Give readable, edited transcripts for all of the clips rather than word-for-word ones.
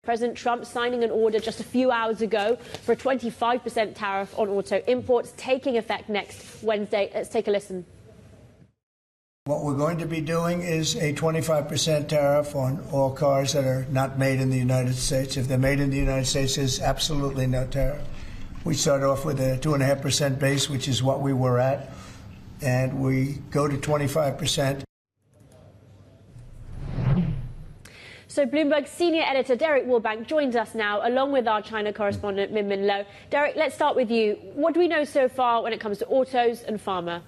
President Trump signing an order just a few hours ago for a 25% tariff on auto imports, taking effect next Wednesday. Let's take a listen. What we're going to be doing is a 25% tariff on all cars that are not made in the United States. If they're made in the United States, there's absolutely no tariff. We start off with a 2.5% base, which is what we were at, and we go to 25%. So Bloomberg senior editor Derek Warbank joins us now, along with our China correspondent Min Min Lo. Derek, let's start with you. What do we know so far when it comes to autos and pharma?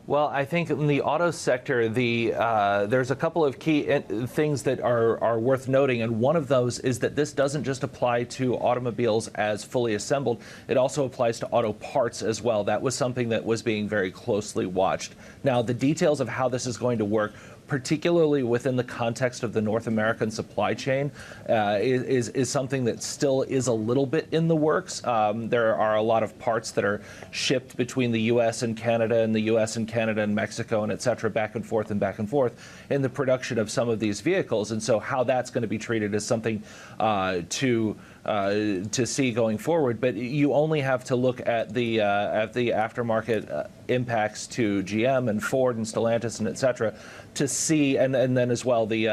Well, I think in the auto sector, there's a couple of key things that are worth noting, and one of those is that this doesn't just apply to automobiles as fully assembled. It also applies to auto parts as well. That was something that was being very closely watched. Now, the details of how this is going to work, particularly within the context of the North American supply chain, is something that still is a little bit in the works. There are a lot of parts that are shipped between the U.S. and Canada and the U.S. and Canada and Mexico and et cetera, back and forth in the production of some of these vehicles. And so how that's going to be treated is something to see going forward. But you only have to look at the aftermarket impacts to GM and Ford and Stellantis and et cetera to see, and then as well the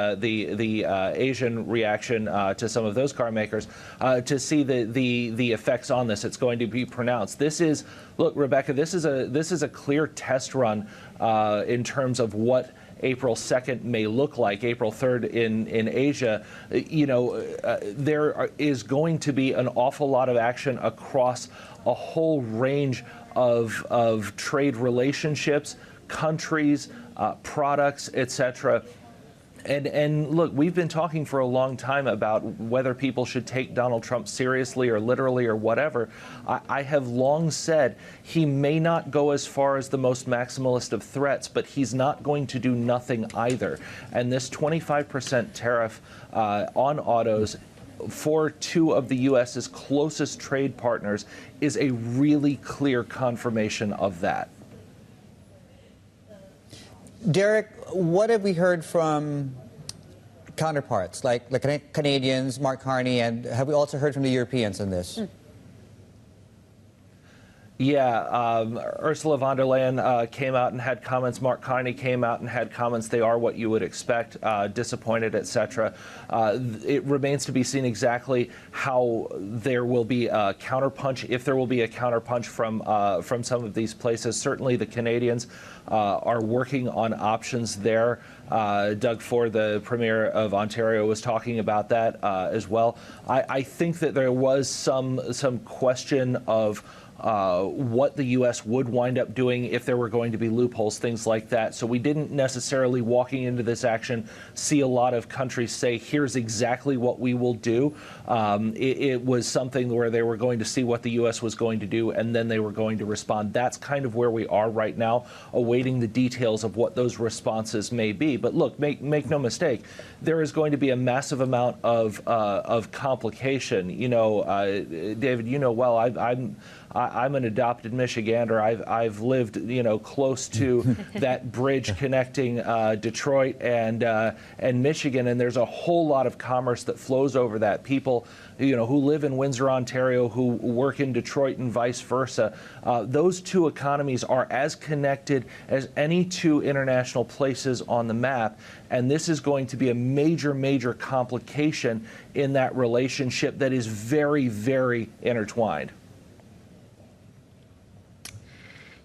Asian reaction to some of those car makers to see the effects on this. It's going to be pronounced. This is, look, Rebecca, this is a clear test run in terms of what April 2nd may look like, April 3rd in Asia. There is going to be an awful lot of action across a whole range of trade relationships, countries, products, etc. And look, we've been talking for a long time about whether people should take Donald Trump seriously or literally or whatever. I have long said he may not go as far as the most maximalist of threats, but he's not going to do nothing either. And this 25% tariff on autos for two of the U.S.'s closest trade partners is a really clear confirmation of that. Derek, what have we heard from counterparts, like the Canadians, Mark Carney, and have we also heard from the Europeans on this? Yeah, Ursula von der Leyen came out and had comments. Mark Carney came out and had comments. They are what you would expect, disappointed, etc. It remains to be seen exactly how there will be a counterpunch, if there will be a counterpunch from some of these places. Certainly the Canadians are working on options there. Doug Ford, the Premier of Ontario, was talking about that as well. I think that there was some question of what the U.S. would wind up doing if there were going to be loopholes, things like that. So we didn't necessarily, walking into this action, see a lot of countries say, here's exactly what we will do. It was something where they were going to see what the U.S. was going to do, and then they were going to respond. That's kind of where we are right now, awaiting the details of what those responses may be. But look, make no mistake, there is going to be a massive amount of complication. You know, David, you know well, I'm an adopted Michigander. I've lived, close to that bridge connecting Detroit and Michigan, and there's a whole lot of commerce that flows over that. People, who live in Windsor, Ontario, who work in Detroit, and vice versa. Those two economies are as connected as any two international places on the map, and this is going to be a major, major complication in that relationship that is very, very intertwined.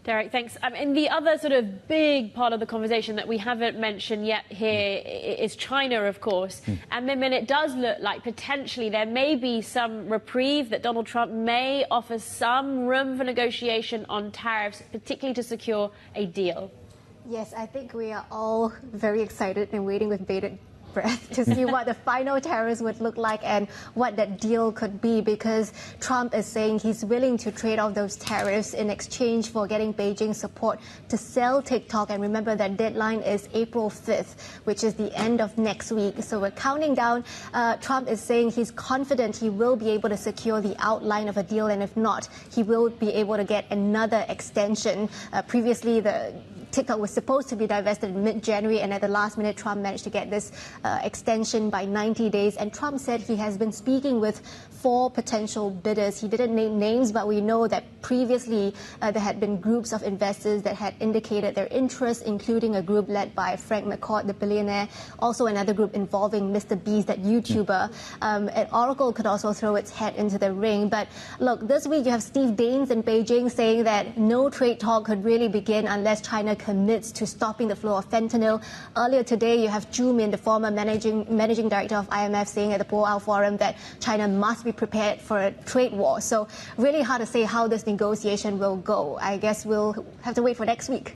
Derek, thanks. And the other sort of big part of the conversation that we haven't mentioned yet here is China, of course. And Min Min, it does look like potentially there may be some reprieve, that Donald Trump may offer some room for negotiation on tariffs, particularly to secure a deal. Yes, I think we are all very excited and waiting with bated breath to see what the final tariffs would look like and what that deal could be, because Trump is saying he's willing to trade off those tariffs in exchange for getting Beijing support to sell TikTok. And remember, that deadline is April 5th, which is the end of next week. So we're counting down. Trump is saying he's confident he will be able to secure the outline of a deal, and if not, he will be able to get another extension. Previously, the TikTok was supposed to be divested in mid-January, and at the last minute, Trump managed to get this extension by 90 days. And Trump said he has been speaking with 4 potential bidders. He didn't name names, but we know that previously there had been groups of investors that had indicated their interest, including a group led by Frank McCourt, the billionaire, also another group involving Mr. Beast, that YouTuber. And Oracle could also throw its head into the ring. But look, this week you have Steve Daines in Beijing saying that no trade talk could really begin unless China commits to stopping the flow of fentanyl. Earlier today, you have Zhu Min, the former managing director of IMF, saying at the Boao Forum that China must be prepared for a trade war. So really hard to say how this negotiation will go. I guess we'll have to wait for next week.